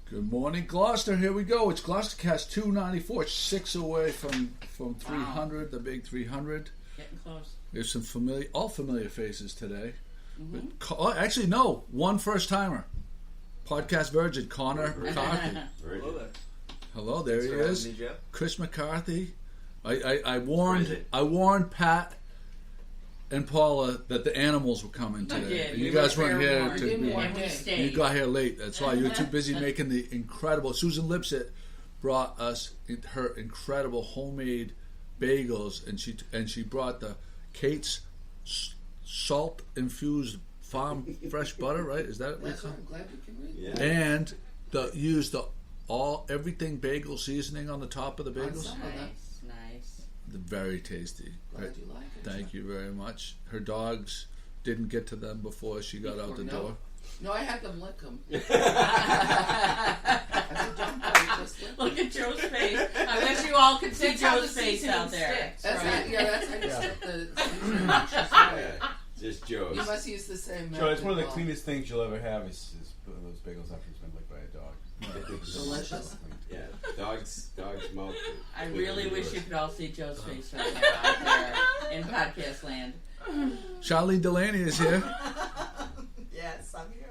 Good morning, Gloucester. Here we go. It's GloucesterCast 294, 6 away from 300, the big 300. Getting close. There's some familiar faces today. Mm-hmm. Actually, no. One first timer. Podcast virgin, Connor McCarthy. Hello there. Hello, there he is. Me, Jeff. Chris McCarthy. I warned Pat and Paula that the animals were coming today. You guys weren't here. You got here late. That's why you were too busy making the incredible. Susan Lipsett brought us her incredible homemade bagels, and she brought the Kate's salt infused farm fresh butter. Right? Is that what it's called? I'm glad you can read. Yeah. And used everything bagel seasoning on the top of the bagels. Nice. Very tasty. Glad you like it. Thank you very much. Her dogs didn't get to them before she got out the door. No, I had them lick them. Look at Joe's face. I wish you all could see Joe's face out there. That's how you strip the Just Joe's. You must use the same method. Joe, it's one of the cleanest things you'll ever have is those bagels after it's been licked by a dog. Delicious. Yeah, dog's mouth. I really wish you could all see Joe's face right now out there in podcast land. Charlene Delaney is here. Yes, I'm here.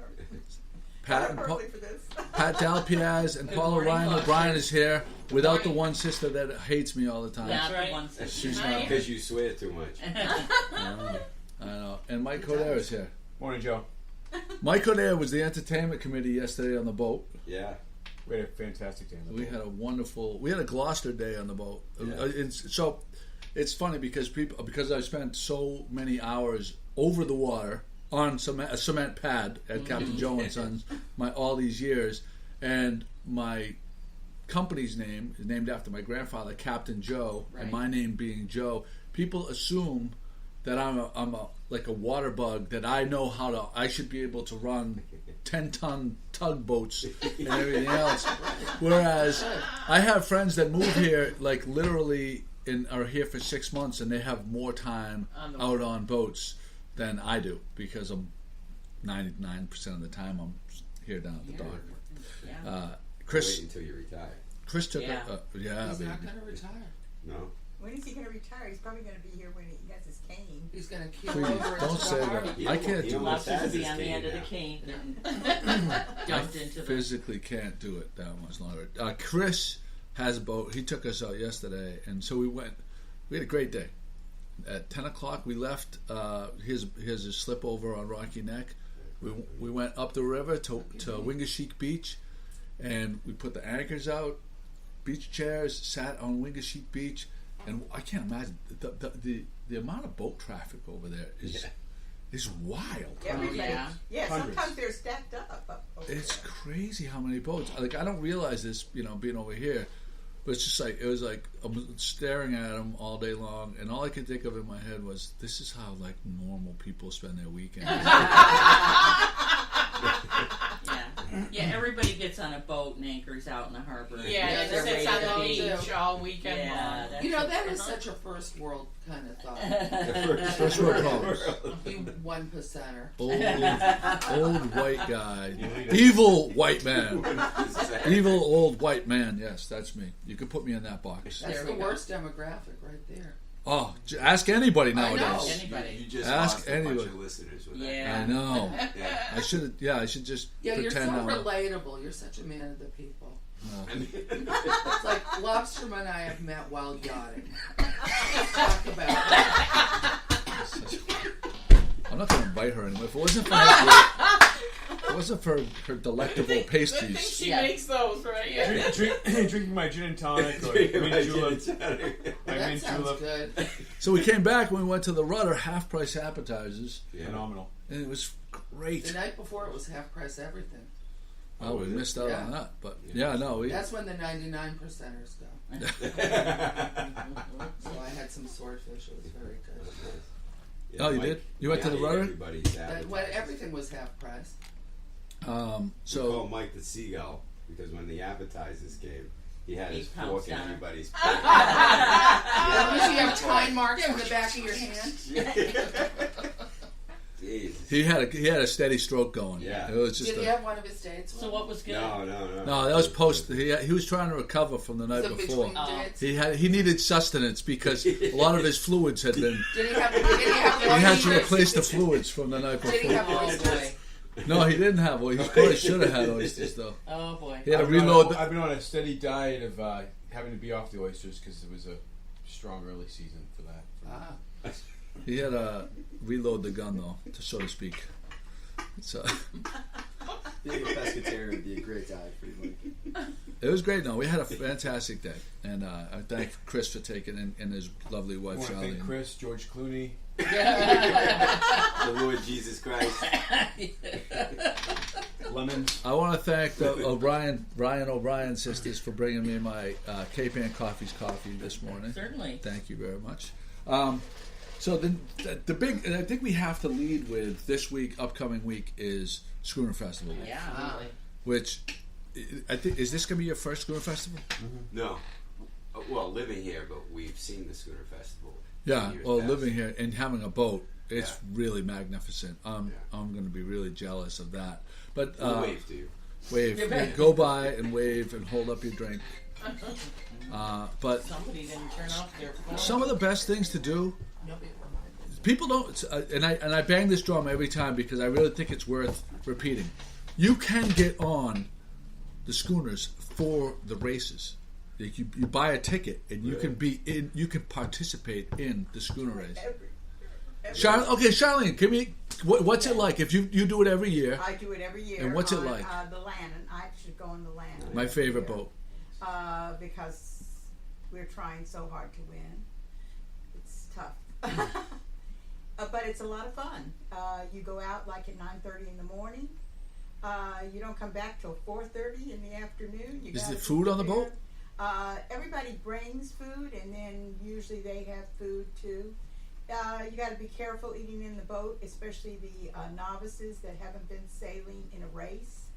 Pat For this. Pat Dalpiaz and Good Paula morning, Ryan Gloucester. O'Brien is here without the one sister that hates me all the time. That's right. One sister. She's not. Because you swear too much. I know. And Mike Coder is here. Morning, Joe. Mike Coder was the entertainment committee yesterday on the boat. Yeah. We had a fantastic day on the boat. We had a Gloucester day on the boat. Yeah. It's funny because I spent so many hours over the water on a cement pad at Captain Joe and Sons all these years, and my company's name is named after my grandfather, Captain Joe, and my name being Joe. People assume that I'm like a water bug, that I should be able to run 10-ton tugboats and everything else. Whereas I have friends that move here like literally are here for 6 months, and they have more time out on boats than I do, because I'm 99% of the time I'm here down at the dock. Yeah. Chris, Wait until you retire. Chris took Yeah. He's not going to retire. No. When is he going to retire? He's probably going to be here when he gets his cane. He's going to keel Please, over don't into say the that. harbor. I can't do Lots it. to be on the end of the cane and dumped into the... Physically can't do it that much longer. Chris has a boat. He took us out yesterday, and so we had a great day. At 10 o'clock we left. Here's a slip over on Rocky Neck. We went up the river to Wingasheek Beach, and we put the anchors out, beach chairs, sat on Wingasheek Beach, and I can't imagine the amount of boat traffic over there is wild. Everybody. Yeah, Hundreds. sometimes they're stacked up. It's crazy how many boats. Like, I don't realize this, being over here, but it's just like, it was like I'm staring at them all day long, and all I could think of in my head was, this is how like normal people spend their weekends. Yeah, everybody gets on a boat and anchors out in the harbor. Yeah, They're they ready sit to on the be- beach all weekend Yeah, long. That is such a first world kind of thought. First world problems. You 1%er. Old white guy. Evil white man. Evil old white man. Yes, that's me. You could put me in that box. That's the worst demographic right there. Oh, ask anybody I know. nowadays. Anybody. You just Ask lost a anybody. bunch of listeners with that. Yeah. I know. Yeah. I should just Yeah, you're so pretend I'm. relatable. You're such a man of the people. I mean, It's like Lobsterman and I have met while yachting. Let's talk about it. I'm not going to invite her anymore. If it wasn't for her delectable I think pastries. she makes those, right? Yeah. Drinking my gin and tonic or mint julep. My That mint sounds julep. good. So we came back and we went to the Rudder half-price appetizers, Phenomenal. and it was great. The night before it was half price everything. Oh, we missed out on that, but no. That's when the 99%ers go. So I had some swordfish. It was very good. Yeah, Oh, you Mike, did? You went to the ate Rudder? everybody's appetite. Everything was half price. We call So Mike the seagull because when the appetizers came, he had his He fork in pounced on it. everybody's As long as you have time marks on the back of your hand. Jesus. He had a steady stroke going. Yeah. It was just Did he have one of his dates? So what was good? No. no, that was post. He was trying to recover from the night Some before. between dates? He needed sustenance because a lot of his fluids had been. Did he have He had to oysters? replace the fluids from the night Did he before. have Oh oysters? boy. No, he didn't have oysters. He probably should have had oysters though. Oh boy. He had to I've been reload. on- I've been on a steady diet of having to be off the oysters because it was a strong early season for that. Ah. He had to reload the gun though, so to speak. So Being a pescatarian would be a great diet for you, Mike. it was great. No, we had a fantastic day, and I thank Chris for taking it and his lovely I wife want to thank Charlene. Chris, George Clooney, The Lord Jesus Christ. Lemons. I want to thank the Ryan O'Brien sisters for bringing me my Cape Ann Coffee's coffee this morning. Certainly. Thank you very much. So the big, and I think we have to lead with this week, upcoming week is Schooner Festival, Yeah. Really. which I think is this going to be your first Schooner Festival? No. Well, living here, but we've seen the Schooner Festival. Yeah. years Well, past. living here and having a boat, it's Yeah. really magnificent. I'm going to be really jealous of that. But We'll wave to you. wave, go by and wave and hold up your drink. But Somebody didn't turn off their phone. some of the best things to do. Nobody People don't, and I bang this drum every time because I really think it's worth repeating. You can get on the schooners for the races. Like you buy a ticket and you can be in. You can participate in the schooner race. Charlene, give me what's it like if you do it every year? I do it every year. And what's it on, like? The Lannon. I should go on the Lannon. My favorite every year. boat. Because we're trying so hard to win. It's tough. But it's a lot of fun. You go out like at 9:30 in the morning. You don't come back till 4:30 in the afternoon. You Is gotta there be food on the prepared. boat? Everybody brings food, and then usually they have food too. You got to be careful eating in the boat, especially the novices that haven't been sailing in a race,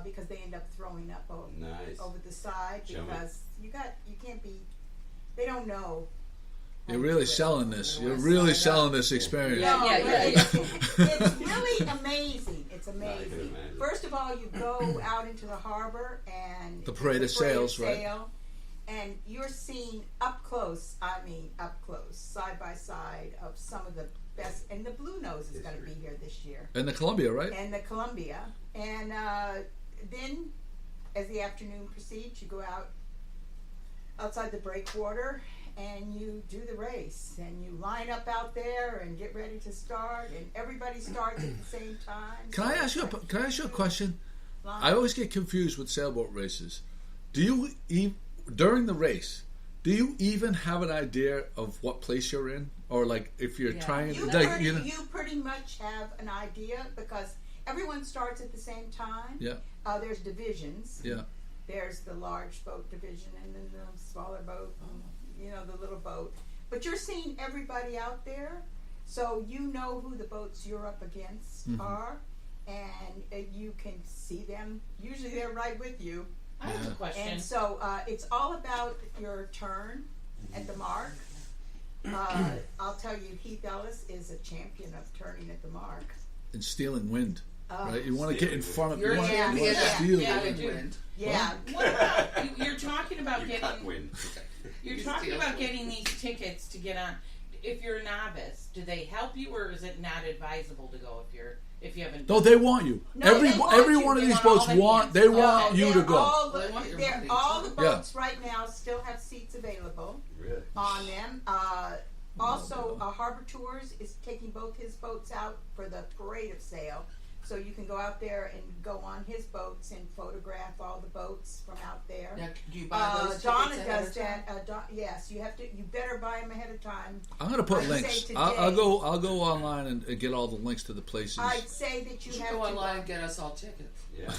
because they end up throwing up Nice. over the side Show me. because you can't be. They don't know. You're really selling this. You're really selling this experience. Yeah, yeah, yeah, It's really amazing. It's I can amazing. imagine. First of all, you go out into the harbor and The parade of sails, right? sail, and you're seeing up close. I mean, up close, side by side of some of the best. And the Blue Nose is going to be here this year, And the Columbia, right? and the Columbia. And then, as the afternoon proceeds, you go out outside the breakwater. And you do the race, and you line up out there and get ready to start, and everybody starts at the same time. Can I ask you a question? I always get confused with sailboat races. Do you during the race? Do you even have an idea of what place you're in, or like if you're trying? You Like, pretty, you know, you pretty much have an idea because everyone starts at the same time. yeah, There's divisions. yeah. There's the large boat division, and then the smaller boat, and, the little boat. But you're seeing everybody out there, so you know who the boats you're up against are, and you can see them. Usually they're right with you. I have a question. And so it's all about your turn at the mark. I'll tell you, Heath Ellis is a champion of turning at the mark. And stealing wind, right? You want to get in front of. You're You want yeah, to yeah, steal yeah, the we wind. do. Wind. Yeah. What about you're talking about You cut getting wind. you're You talking steal about it. getting these tickets to get on. If you're a novice, do they help you, or is it not advisable to go if you haven't? No, they want you. No, every they want every you. one of They these want all boats the want. hands. They want you to they're go. All They want your money, all too. the boats right now still have seats available Really? on them. Also, Harbor Tours is taking both his boats out for the parade of sail. So you can go out there and go on his boats and photograph all the boats from out there. Now, do you buy those Donna tickets ahead does of time? that. Yes, you have to. You better buy them ahead of time. I'm gonna put I'd links. say I'll today- go online and get all the links to the places. I'd say that you You should have go to. online and get us all tickets. Yeah.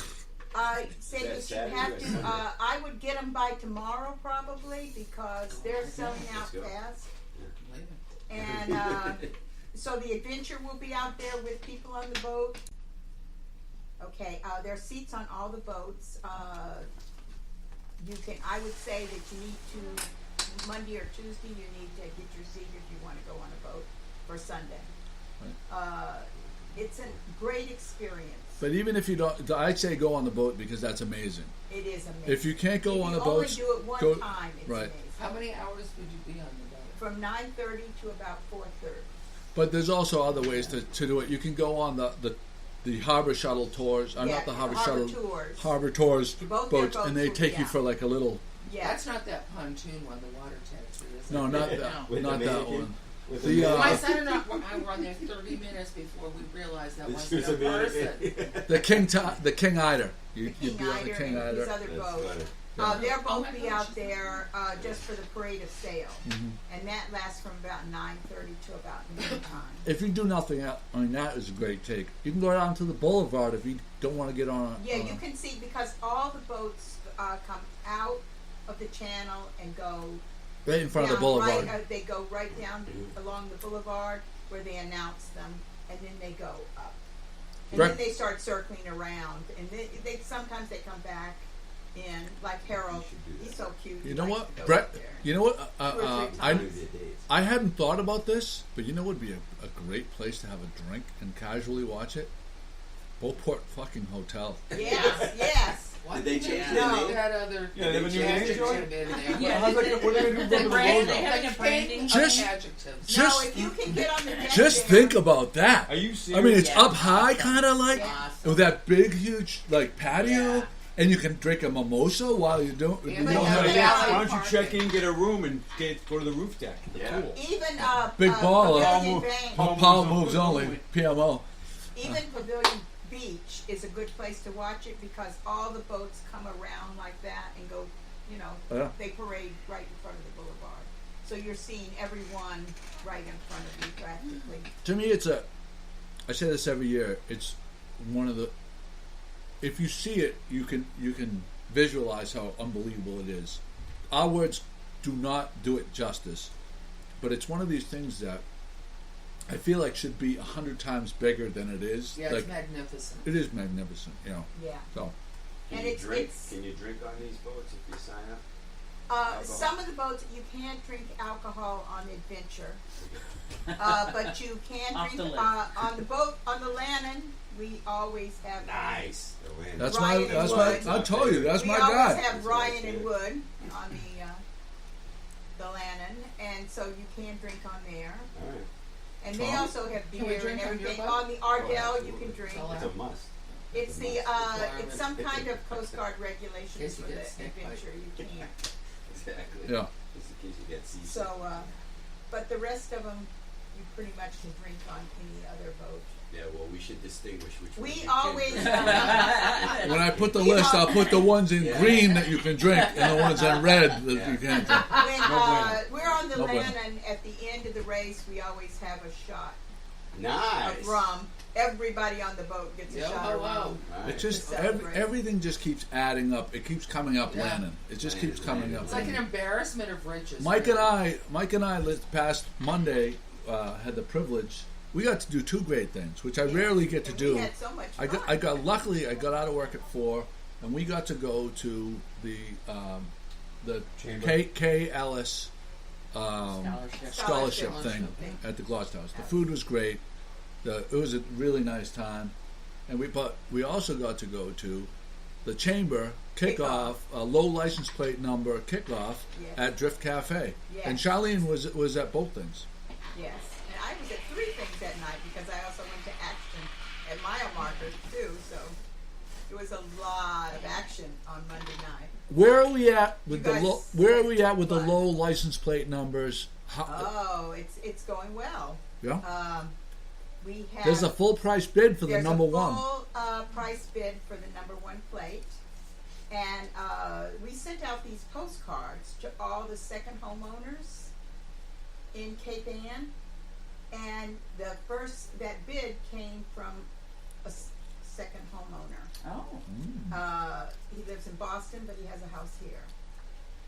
I'd say That's that you Saturday have or to. Sunday? I would get them by tomorrow probably because they're selling out Let's go. fast. Leave it. And so the adventure will be out there with people on the boat. Okay, there are seats on all the boats. You can. I would say that you need to Monday or Tuesday. You need to get your seat if you want to go on a boat for Sunday. It's a great experience. But even if you don't, I'd say go on the boat because that's amazing. It is amazing. If you can't go if on you the boat, only do it one time, it's right. amazing. How many hours would you be on the boat? From 9:30 to about 4:30. But there's also other ways to do it. You can go on the harbor shuttle tours. Yeah, not the harbor harbor shuttle tours. Harbor tours Both boats, their and they boats take you yeah. for like a little. Yeah. That's not that pontoon one, the water taxi, is it? No, not that. With Not the that mannequin? one. With The, the My son and I were on there 30 minutes before we realized that wasn't a person. The King Eider. You'd King be on the Eider King and his Eider. other That's boat. funny. They'll Oh both my be gosh. out there just for the parade of sail, Mm-hmm. and that lasts from about 9:30 to about noontime. If you do nothing else, I mean that is a great take. You can go down to the boulevard if you don't want to get on. Yeah, you can see because all the boats come out of the channel and go right in front of the down boulevard. Right, they go right down along the boulevard where they announce them, and then they go up, and Right. then they start circling around, and they sometimes they come back in like Harold. He's so cute. You he know likes what, to go Brett? up there. You know what? Two or three I times. I hadn't thought about this, but you know what would be a great place to have a drink and casually watch it? Beauport fucking Hotel. Yes, yes. Why Did they did change they the have name? that other Yeah, they have a new name adjective to it? in there? Yeah, How's that- what are they gonna do the with the brand, logo? they have The a branding. king Just- of adjectives. Just- No, if you can get on the deck Just there, think about that. Are you I serious? mean, it's Yeah. up high, kind of like Awesome. with that big, huge like patio, Yeah. and you can drink a mimosa while you don't. Yeah, you but don't yeah, have they to have- get Why don't you Parking. check in, get a room, and go to the roof deck? Yeah. Cool. even Big baller. Pavilion Paul Bank, Paul Paul moves moves only. only. PMO. even Pavilion Beach is a good place to watch it because all the boats come around like that and go, you know, Yeah. they parade right in front of the boulevard. So you're seeing everyone right in front of you practically. To me, it's a. I say this every year. It's one of the. If you see it, you can visualize how unbelievable it is. Our words do not do it justice, but it's one of these things that I feel like should be 100 times bigger than it is. Yeah, like it's magnificent. it is magnificent, you know. Yeah. So Can And you it's- drink? it's- Can you drink on these boats if you sign up? Alcohol. Some of the boats you can't drink alcohol on Adventure, but you can Off the drink list. on the boat on the Lannon. We always have Nice. The wind. that's Ryan my and that's Wood. my. I told you that's we my always guy. have That's Ryan what I and said. Wood on the Lannon, and so you can drink on there. All right. And they Oh. also have Can we beer drink and on your everything. boat? On the Ardell, you absolutely. can drink. Tell It's a must. It's the Requirement. it's some kind of Coast Guard regulations Case you for the get snake bite. Adventure. You can't. Exactly. Yeah. Just in case you get seasick. So, but the rest of them, you pretty much can drink on any other boat. Yeah. Well, we should distinguish which ones We you always. can drink. When I put the We list, I'll put the ones in Yeah. green that you can drink and the ones in red that Yeah. you can't drink. When bueno. we're on the No bueno. land, and at the end of the race, we always have a shot Nice. of rum. Everybody on the boat gets a Yo, shot of ho, ho. rum. Nice. It just To celebrate. everything just keeps adding up. It keeps coming up, Yeah. Lannon. It just keeps Lannon, coming Lannon. up. It's like an embarrassment of riches. Mike really. and I, this past Monday, had the privilege. We got to do two great things, which I rarely get to And do. We had so much fun. Luckily, I got out of work at 4, and we got to go to the Chamber. K. Ellis Scholarship. scholarship Scholarship thing thing. at the Gloucester House. The food was great. It was a really nice time, and we also got to go to the Chamber kickoff, low license plate number kickoff Yes. at Drift Cafe, Yes. and Charlene was at both things. Yes, and I was at 3 things that night because I also went to action at mile markers too. So it was a lot of action on Monday night. Where are we at with You the guys Where are we at with the fun. low license plate numbers? Oh, it's going well. Yeah, We have there's a full price bid for the there's number a one. full price bid for the number 1 plate, and we sent out these postcards to all the second homeowners in Cape Ann, and that bid came from a second homeowner. Oh. He lives in Boston, but he has a house here.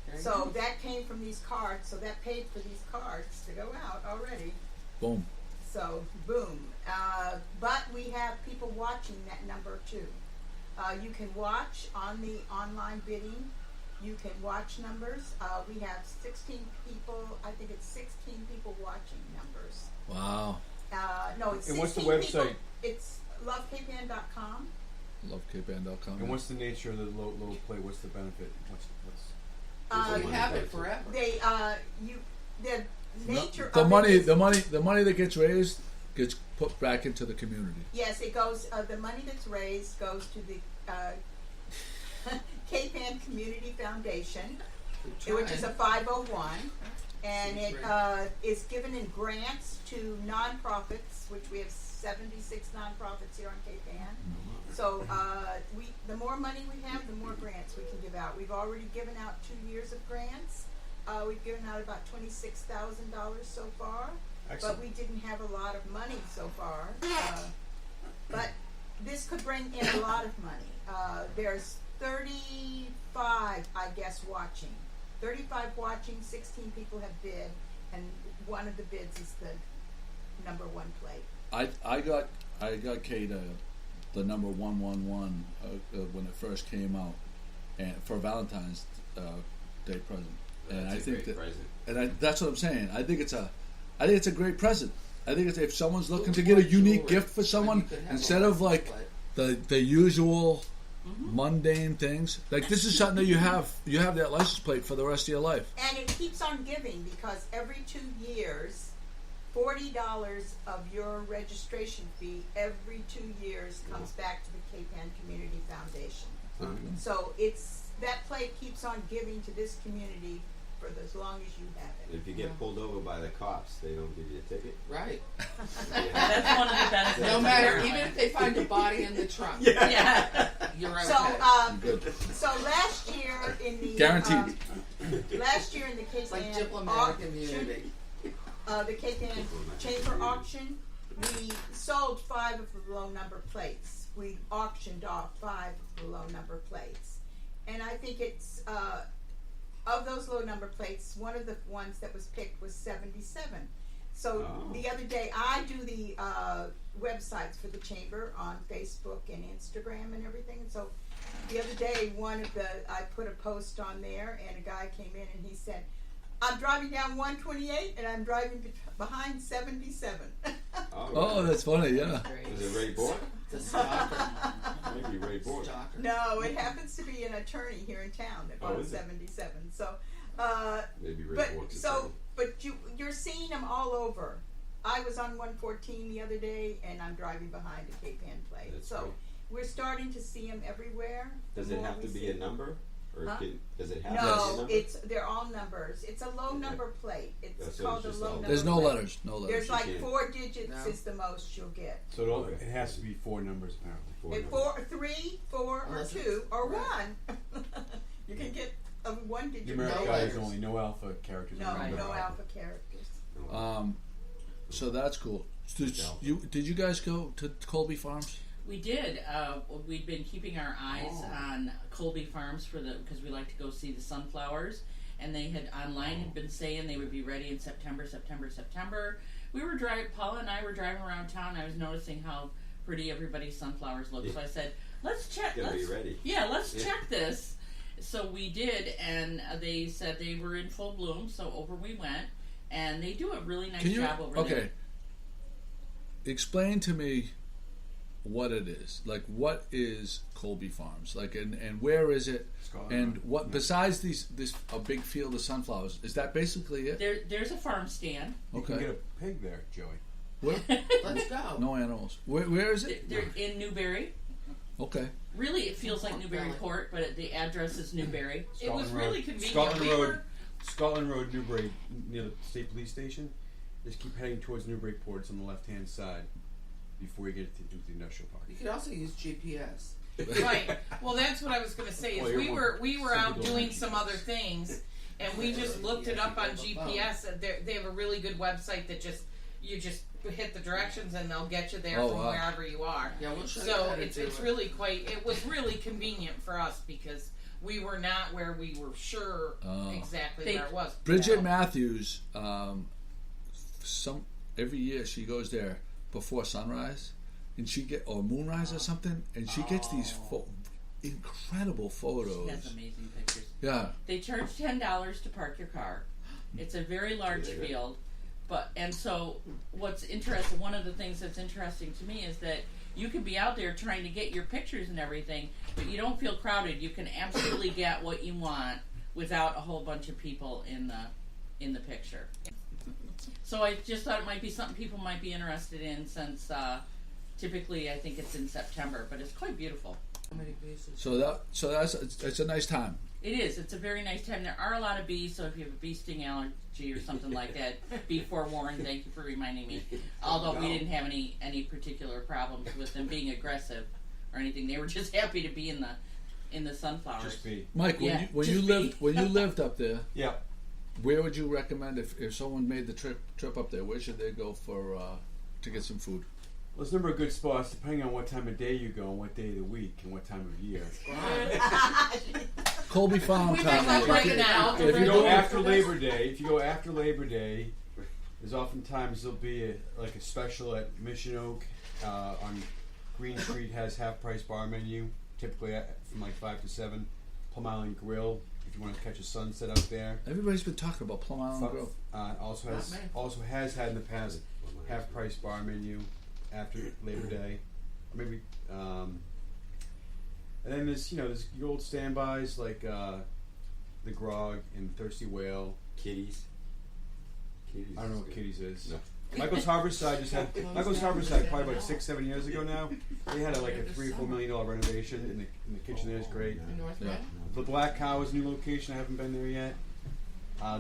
Very So nice. that came from these cards. So that paid for these cards to go out already. Boom. So boom. But we have people watching that number too. You can watch on the online bidding. You can watch numbers. We have 16 people. I think it's 16 people watching numbers. Wow. No, it's And what's the 16 people. website? It's lovekpan.com. LoveCapeAnn.com. And what's the nature of the low play? What's the benefit? What's We have it forever. They the nature The of money, it is, the money that gets raised gets put back into the community. yes, it goes. The money that's raised goes to the Cape Ann Community Foundation, which is a 501, and it is given in grants to nonprofits, which we have 76 nonprofits here on Cape Ann. So the more money we have, the more grants we can give out. We've already given out 2 years of grants. We've given out about $26,000 so far. Excellent. But we didn't have a lot of money so far. But this could bring in a lot of money. There's 35, I guess, watching. 35 watching, 16 people have bid, and one of the bids is the number one plate. I got Kate the number 111 when it first came out, and for Valentine's Day present. And That's I a think great that, present. that's what I'm saying. I think it's a great present. I think if someone's looking to get a unique gift for someone, instead of like the usual mundane things, like this is something that you have that license plate for the rest of your life. And it keeps on giving because every 2 years, $40 of your registration fee every 2 years comes back to the Cape Ann Community Foundation. So that plate keeps on giving to this community for as long as you have it. If you get pulled over by the cops, they don't give you a ticket. Right. That's one of the benefits. No matter, even if they find a body in the trunk, Yeah. you're okay. So last year in the Guaranteed. last year in the Cape It's like Ann diplomatic auction, immunity. the Cape Ann Chamber auction, we sold 5 of the low number plates. We auctioned off 5 of the low number plates. And I think it's, of those low number plates, one of the ones that was picked was 77. So the other day, I do the websites for the chamber on Facebook and Instagram and everything. And so the other day, I put a post on there, and a guy came in and he said, I'm driving down 128 and I'm driving behind 77. Oh, that's funny. Yeah. Is it Ray Bork? It's a stalker. Maybe Ray Bork. Stalker. No, it happens to be an attorney here in town that bought is it? 77. So, Maybe Ray Bork's attorney. but you're seeing them all over. I was on 114 the other day, and I'm driving behind a Cape Ann plate. That's So great. we're starting to see them everywhere. Does it have to be a number? Or Huh? does it have to be a No, number? they're all numbers. It's a low number plate. It's So called a it's just low all- number. There's no plate. letters. No letters. There's like can't- 4 digits No. is the most you'll get. So it has to be 4 numbers apparently. If numbers. 3, 4, or Unless 2, it's- or right. 1, you can get a 1 digit. Numeric No guys letters. only, no alpha characters. No, only. no alpha characters. So that's cool. Did you guys go to Colby Farms? We did. We'd been keeping our eyes on Colby Farms because we like to go see the sunflowers, and they had been saying they would be ready in September. We were Paula and I were driving around town. I was noticing how pretty everybody's sunflowers looked. So I said, "Let's check. Gotta be ready. Yeah, let's check this." So we did, and they said they were in full bloom. So over we went, and they do a really nice job over there. Okay. Explain to me what it is. Like, what is Colby Farms? Like, and where is it? Scotland. And what besides this a big field of sunflowers? Is that basically it? There's a farm stand. You can Okay. get a pig there, Joey. Where? Let's go. No animals. Where is it? They're in Newberry. Okay. Really, it feels like Newburyport, but the address is Newberry. It was Scotland really Road. convenient. Scotland We Road. were- Scotland Road, Newbury, near the state police station. Just keep heading towards Newburyport. It's on the left-hand side before you get to the industrial park. You could also use GPS. Right. Well, that's what I was going to say. Is Well, you're we were some out people doing like some other things, and we just looked it up on GPS. And they have a really good website that you just hit the directions and they'll get you there from wherever you are. Yeah, we'll show you So how to it's do it. really it was really convenient for us because we were not where we were sure exactly where it was. Bridget Matthews, every year she goes there before sunrise, and or moonrise or something, and she gets these incredible photos. She has amazing pictures. Yeah. They charge $10 to park your car. It's a very large field. And so what's interesting, one of the things that's interesting to me is that you can be out there trying to get your pictures and everything, but you don't feel crowded. You can absolutely get what you want without a whole bunch of people in the picture. So I just thought it might be something people might be interested in, since typically I think it's in September, but it's quite beautiful. How many pieces? So it's a nice time. It is. It's a very nice time. There are a lot of bees, so if you have a bee sting allergy or something like that, be forewarned. Thank you for reminding me. Although we didn't have any particular problems with them being aggressive or anything. They were just happy to be in the sunflowers. Just be. Mike, Yeah, when you lived up there, Yeah. where would you recommend if someone made the trip up there? Where should they go for to get some food? Well, there's a number of good spots depending on what time of day you go, and what day of the week, and what time of year. Colby Farm We time. make up right now. If you go after Labor Day, there's oftentimes there'll be a special at Mission Oak on Green Street has half-price bar menu, typically from like 5 to 7. Plum Island Grill, if you want to catch a sunset out there. Everybody's been talking about Plum Island Grill. Also has had in the past half-price bar menu after Labor Day, or maybe. And then there's your old standbys like the Grog and Thirsty Whale. Kitties. I don't know what Kitties is. No. Michael's Harborside probably about 6-7 years ago now. They had a $3 or $4 million renovation, and the kitchen there is great. In North Bend? The Black Cow is a new location. I haven't been there yet.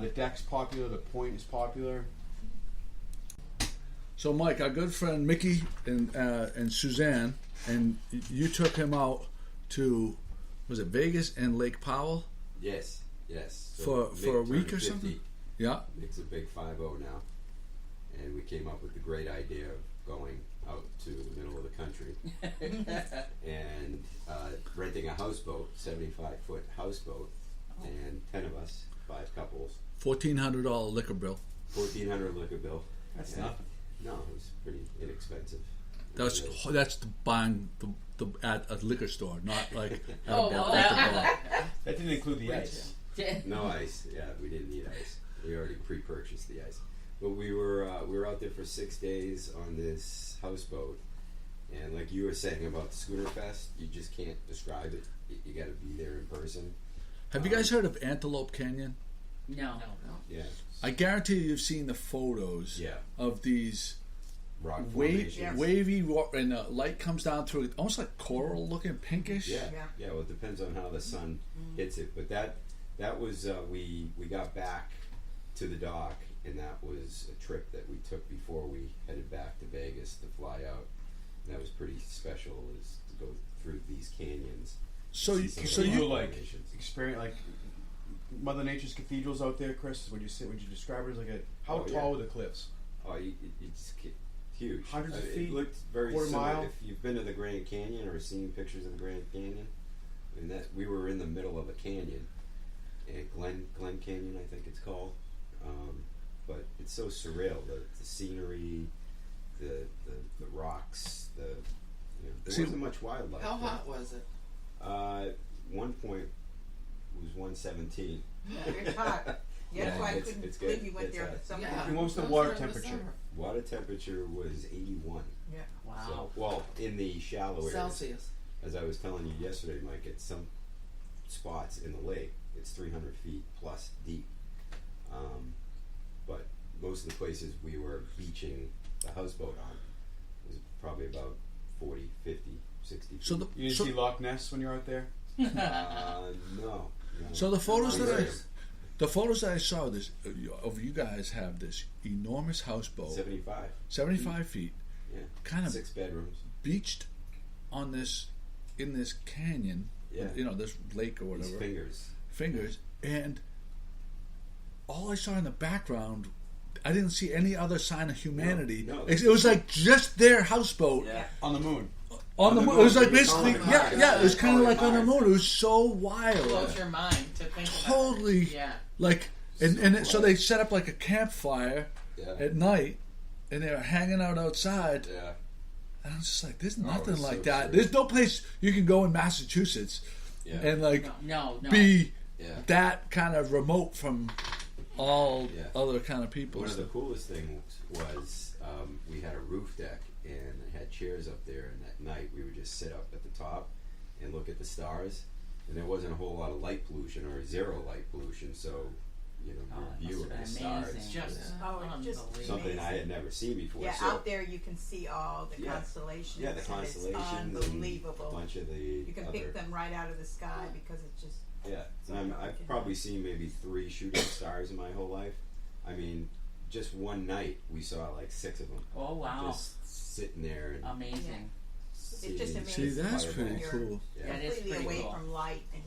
The Deck's popular. The Point is popular. So, Mike, our good friend Mickey and Suzanne, and you took him out to, was it Vegas and Lake Powell? Yes. So For a Mick week turned or something? 50. Yeah. Mick's a big 5-0 now, and we came up with the great idea of going out to the middle of the country and renting a houseboat, 75-foot houseboat, and 10 of us, 5 couples. $1,400 liquor bill. $1,400 liquor bill. That's And- nothing. No, it was pretty inexpensive. That's the buying the at a liquor store, not like at Oh, a no, bar. that- That didn't include the ice. No ice. Yeah, we didn't need ice. We already pre-purchased the ice. But we were out there for 6 days on this houseboat, and like you were saying about the Schooner Fest, you just can't describe it. You got to be there in person. Have you guys heard of Antelope Canyon? No. Yeah. I guarantee you've seen the photos Yeah. of these Rock formations. wavy, and the light comes down through it, almost like coral looking, pinkish. Yeah. Well, it depends on how the sun hits it. But that was we got back to the dock, and that was a trip that we took before we headed back to Vegas to fly out. And that was pretty special, is to go through these canyons. So see some of So the you rock like formations. experience like Mother Nature's cathedrals out there, Chris? Would you describe it as like how Oh, tall yeah. were the cliffs? Oh, it's huge. Hundreds of feet? It looked very Quarter similar. mile? If you've been to the Grand Canyon or seen pictures of the Grand Canyon, and that we were in the middle of a canyon, Glen Canyon, I think it's called. But it's so surreal. The scenery, the rocks, there wasn't much wildlife. How there. hot was it? One point it was 117. It's hot. That's Yeah, why I it's couldn't good. believe you went It's there hot. for some Yeah. And what was the Those water were in the temperature? summer. Water temperature was 81. Yeah. Wow. So, well, in the shallow areas. Celsius. As I was telling you yesterday, Mike, at some spots in the lake, it's 300 feet plus deep. But most of the places we were beaching the houseboat on was probably about 40, 50, 60 feet. So You didn't see Loch Ness when you were out there? No. So the photos that I Nice. The photos that I saw of you guys have this enormous houseboat, 75. 75 feet, Yeah. kind of 6 bedrooms. beached on in this canyon, Yeah. this lake or These whatever. fingers. And all I saw in the background, I didn't see any other sign of humanity. No, it was like just their houseboat Yeah. On the moon. on the moon. It was like basically, On Mars. it was kind of like on the Mars. moon. It was so wild, Blows your mind to think about totally it. Yeah. like, so they set up like a campfire Yeah. at night, and they were hanging out outside. Yeah. And I was just like, there's it nothing was like so that. surreal. There's no place you can go in Massachusetts Yeah. and like No. be Yeah. that kind of remote from all Yeah. other kind of people. One of the So- coolest things was we had a roof deck and it had chairs up there, and at night we would just sit up at the top and look at the stars. And there wasn't a whole lot of light pollution or zero light pollution, so Oh, your it view must of have the been stars amazing. Just Oh, it's just unbelievable. something I had never seen before. Yeah, so out there you can see all the Yeah. constellations. yeah, the and constellations It's and unbelievable. a bunch of the You can other, pick them right out of the sky because it's just. Yeah, and I've probably seen maybe 3 shooting stars in my whole life. I mean, just one night we saw like 6 of them. Oh wow, Just sitting there and amazing. seeing, just See, amazing. that's fireballs. pretty You're- cool. Yeah. That is Completely pretty away cool. from light and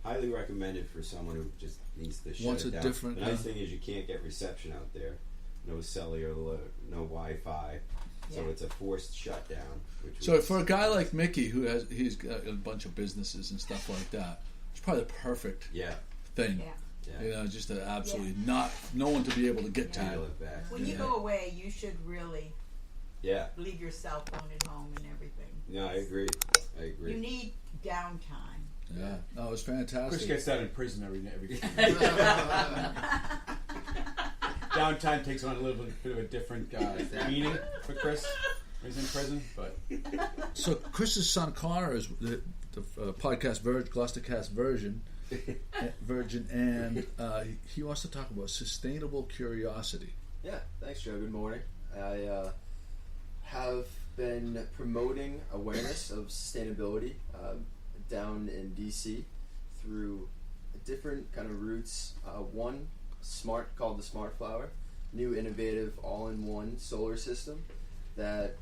Highly recommended for someone who just needs to shut Wants it a down. different- The nice thing is you can't get reception out there. No cellular, no Wi-Fi. So Yeah. it's a forced shutdown. Which So was for a guy nice. like Mickey, he's got a bunch of businesses and stuff like that, it's probably the perfect Yeah, thing. yeah. You know, just to absolutely no one to be able to get to dial you. it back. When you Yeah. go away, you should really Yeah, leave your cell phone at home and everything. no, I agree. You need downtime. Yeah, no, it was Chris fantastic. gets that in prison every Downtime takes on a little bit of a different meaning for Chris when he's in prison, but So Chris's son Connor is the podcast GloucesterCast virgin, and he wants to talk about sustainable curiosity. Yeah, thanks, Joe. Good morning. I have been promoting awareness of sustainability down in DC through different kind of routes. One called the Smart Flower, new innovative all-in-one solar system that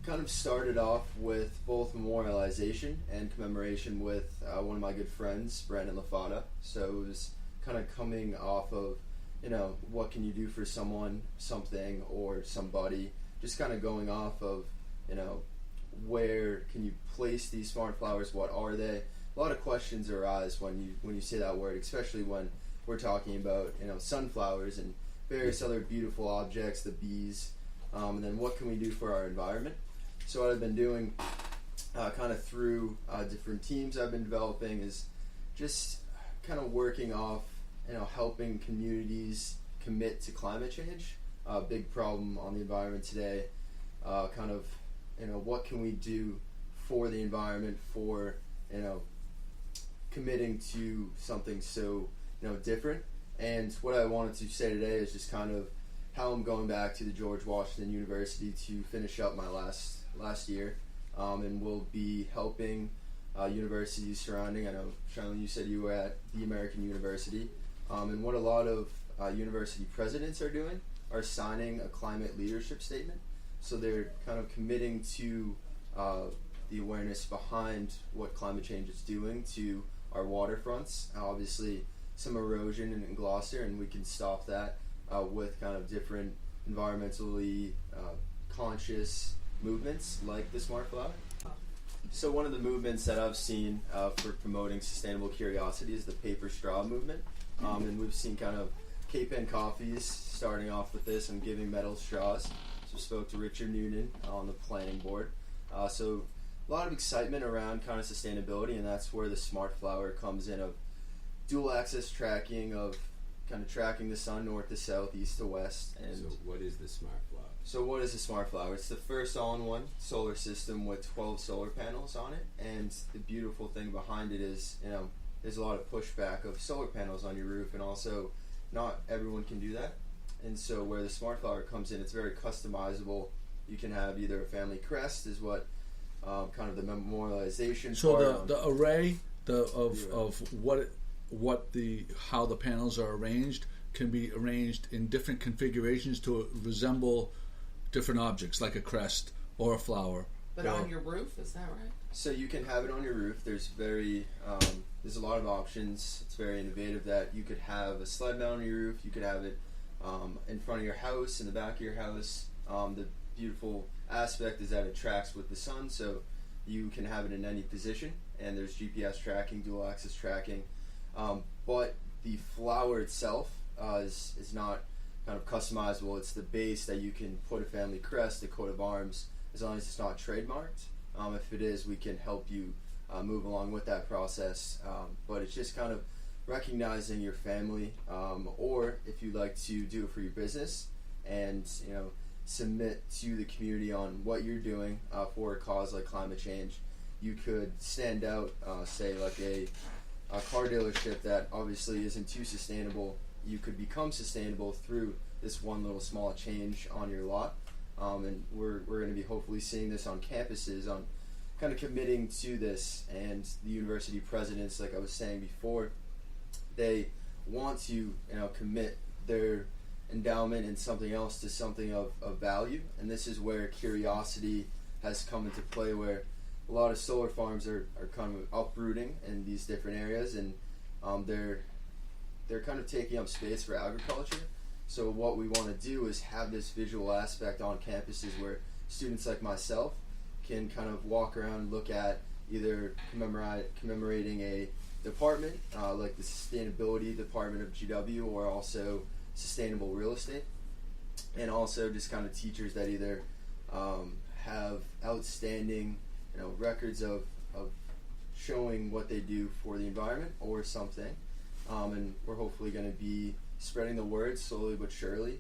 kind of started off with both memorialization and commemoration with one of my good friends, Brandon LaFada. So it was kind of coming off of, what can you do for someone, something, or somebody, just kind of going off of, where can you place these smart flowers, what are they? A lot of questions arise when you say that word, especially when we're talking about, sunflowers and various other beautiful objects, the bees, and then what can we do for our environment? So what I've been doing kind of through different teams I've been developing is just kind of working off, helping communities commit to climate change, a big problem on the environment today, what can we do for the environment, for, committing to something so, different. And what I wanted to say today is just kind of how I'm going back to the George Washington University to finish up my last year, and we'll be helping universities surrounding. I know, Charlene, you said you were at the American University, and what a lot of university presidents are doing are signing a climate leadership statement. So they're kind of committing to the awareness behind what climate change is doing to our waterfronts. Obviously, some erosion in Gloucester, and we can stop that with kind of different environmentally conscious movements like the Smart Flower. So one of the movements that I've seen for promoting sustainable curiosity is the paper straw movement, and we've seen kind of Cape Ann Coffees starting off with this and giving metal straws. So spoke to Richard Noonan on the planning board. So a lot of excitement around kind of sustainability, and that's where the Smart Flower comes in, of dual axis tracking, of kind of tracking the sun north to south, east to west. And So what is the Smart Flower? so what is a Smart Flower? It's the first all-in-one solar system with 12 solar panels on it, and the beautiful thing behind it is, there's a lot of pushback of solar panels on your roof, and also not everyone can do that. And so where the Smart Flower comes in, it's very customizable. You can have either a family crest, is what kind of the memorialization So part. the array of how the panels are arranged can be arranged in different configurations to resemble different objects, like a crest or a flower. But on your roof, is that right? So you can have it on your roof. There's there's a lot of options. It's very innovative that you could have a sled mount on your roof. You could have it in front of your house, in the back of your house. The beautiful aspect is that it tracks with the sun, so you can have it in any position. And there's GPS tracking, dual axis tracking. But the flower itself is not kind of customizable. It's the base that you can put a family crest, a coat of arms, as long as it's not trademarked. If it is, we can help you move along with that process. But it's just kind of recognizing your family, or if you'd like to do it for your business, and submit to the community on what you're doing for a cause like climate change. You could stand out, say like a car dealership that obviously isn't too sustainable. You could become sustainable through this one little small change on your lot, and we're going to be hopefully seeing this on campuses, on kind of committing to this. And the university presidents, like I was saying before, they want to commit their endowment in something else to something of value, and this is where curiosity has come into play, where a lot of solar farms are kind of uprooting in these different areas, and they're kind of taking up space for agriculture. So what we want to do is have this visual aspect on campuses where students like myself can kind of walk around and look at either commemorating a department like the sustainability department of GW, or also sustainable real estate, and also just kind of teachers that either have outstanding records of showing what they do for the environment or something, and we're hopefully going to be spreading the word slowly but surely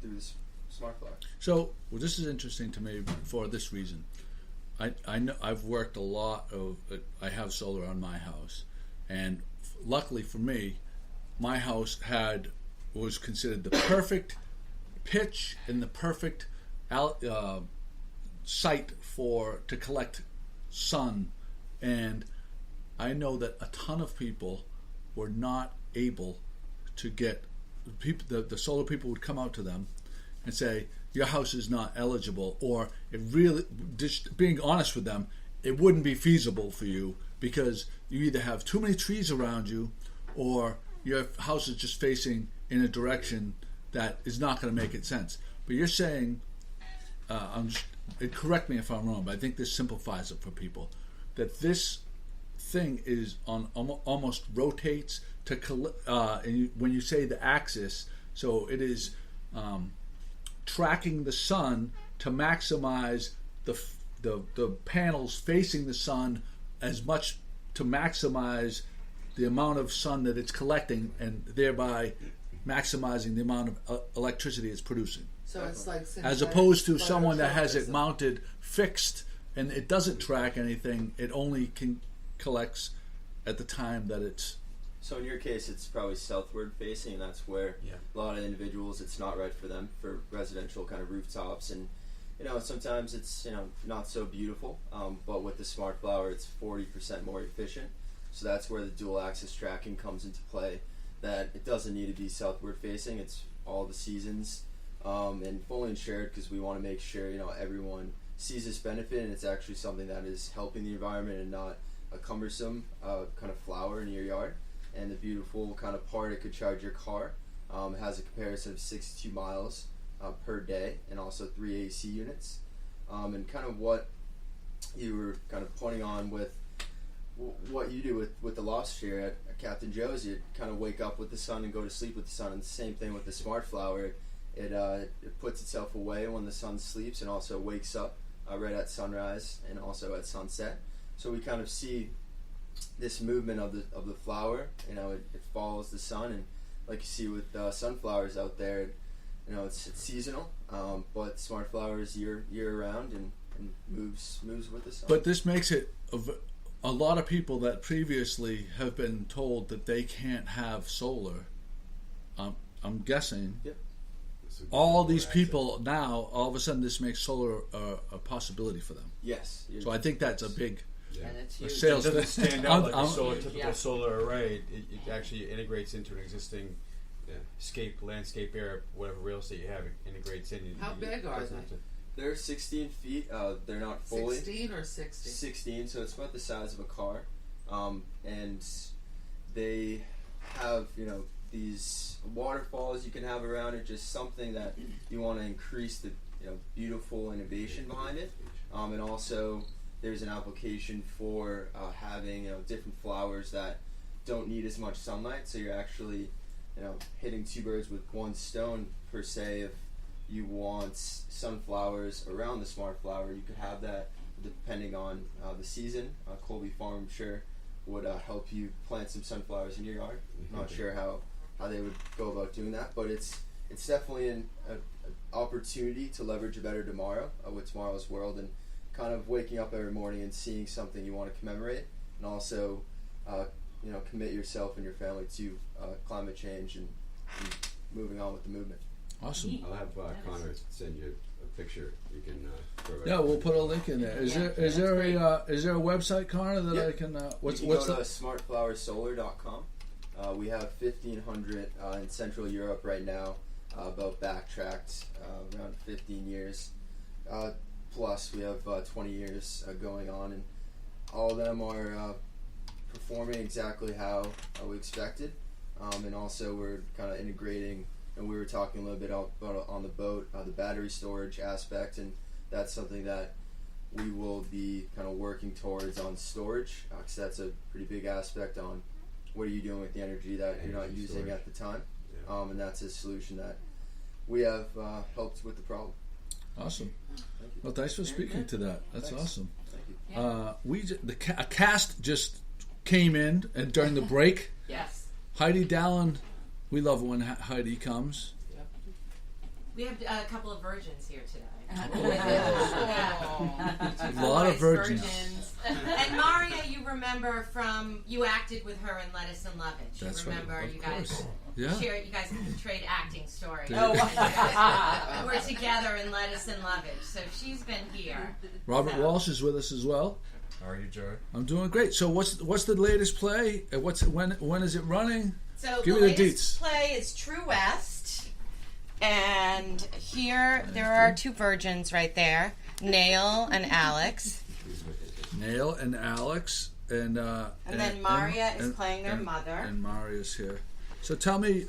through this Smart Flower. So, well, this is interesting to me for this reason. I know I've worked a lot of. I have solar on my house, and luckily for me, my house was considered the perfect pitch and the perfect site to collect sun, and I know that a ton of people were not able to get the solar people would come out to them and say your house is not eligible, or it really, just being honest with them, it wouldn't be feasible for you because you either have too many trees around you or your house is just facing in a direction that is not going to make it sense. But you're saying, correct me if I'm wrong, but I think this simplifies it for people, that this thing is on almost rotates to and when you say the axis, so it is tracking the sun to maximize the panels facing the sun as much, to maximize the amount of sun that it's collecting, and thereby maximizing the amount of electricity it's producing. So it's like as opposed to someone that has it mounted fixed and it doesn't track anything, it only collects at the time that it's. So in your case, it's probably southward facing, and that's where a lot of individuals, it's not right for them for residential kind of rooftops, and sometimes it's not so beautiful. But with the Smart Flower, it's 40% more efficient. So that's where the dual axis tracking comes into play. That it doesn't need to be southward facing; it's all the seasons, and fully insured, because we want to make sure everyone sees this benefit, and it's actually something that is helping the environment and not a cumbersome kind of flower in your yard. And the beautiful kind of part, it could charge your car. Has a comparison of 62 miles per day, and also 3 AC units. And kind of what you were kind of pointing on with what you do with the lobster here at Captain Joe's, you kind of wake up with the sun and go to sleep with the sun. And the same thing with the Smart Flower. It puts itself away when the sun sleeps, and also wakes up right at sunrise and also at sunset. So we kind of see this movement of the flower. It follows the sun, and like you see with sunflowers out there, it's seasonal, but Smart Flower is year round and moves with the sun. But this makes it a lot of people that previously have been told that they can't have solar. I'm guessing. Yep. All these people now, all of a sudden, this makes solar a possibility for them. Yes. So I think that's a big. And it's huge. Sales. It doesn't stand out like a typical Yeah. solar array. It actually integrates into an existing landscape area, whatever real estate you have, it integrates in. How big are they? They're 16 feet. They're not fully 16 or 60? 16, so it's about the size of a car, and they have these waterfalls you can have around it. Just something that you want to increase the beautiful innovation behind it, and also there's an application for having different flowers that don't need as much sunlight. So you're actually hitting two birds with one stone per se. If you want sunflowers around the Smart Flower, you could have that depending on the season. Colby Farm, I'm sure, would help you plant some sunflowers in your yard. I'm not sure how they would go about doing that, but it's definitely an opportunity to leverage a better tomorrow with Tomorrow's World, and kind of waking up every morning and seeing something you want to commemorate, and also commit yourself and your family to climate change and moving on with the movement. Awesome. I'll have Connor send you a picture. You can throw it. Yeah, we'll put a link in there. Is there a website, Connor, that I can? What's you can what's go the? to smartflowersolar.com. We have 1,500 in Central Europe right now, about backtracked around 15 years. Plus, we have 20 years going on, and all of them are performing exactly how we expected. And also, we're kind of integrating, and we were talking a little bit about on the boat, the battery storage aspect, and that's something that we will be kind of working towards on storage, because that's a pretty big aspect on what are you doing with the energy that you're not using storage at the time. Yeah. And that's a solution that we have helped with the problem. Awesome. Thank you. Well, thanks for speaking to that. That's Thanks. awesome. Thank you. A cast just came in, and during the break, Yes. Heidi Dallin. We love when Heidi comes. We have a couple of virgins here today. A lot of virgins. And Maria, you remember you acted with her in Lettuce and Lovage. That's you remember right. Of you guys course. Yeah. you guys trade acting stories. Did- And you guys were together in Lettuce and Lovage. So she's been here. Robert Walsh is with us as well. How are you, Joey? I'm doing great. So what's the latest play? When is it running? So Give the me the latest deets. play is True West. And here there are two virgins right there, Nail and Alex. Nail and Alex, and then Maria is playing their mother. And Maria's here. So tell me,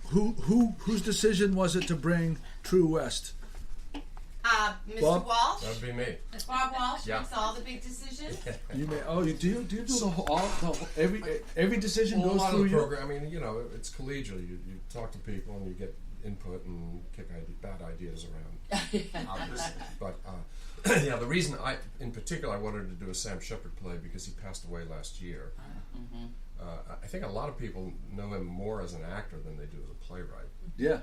whose decision was it to bring True West? Mr. Bob? Walsh. That would be me. Bob Walsh Yeah. makes all the big decisions. You may. Oh, you do the whole every decision Well, a goes lot through of the you. program. I mean, it's collegial. You talk to people and you get input and kick bad ideas around. Obviously, but the reason in particular, I wanted to do a Sam Shepard play because he passed away last year. I think a lot of people know him more as an actor than they do as a playwright. Yeah.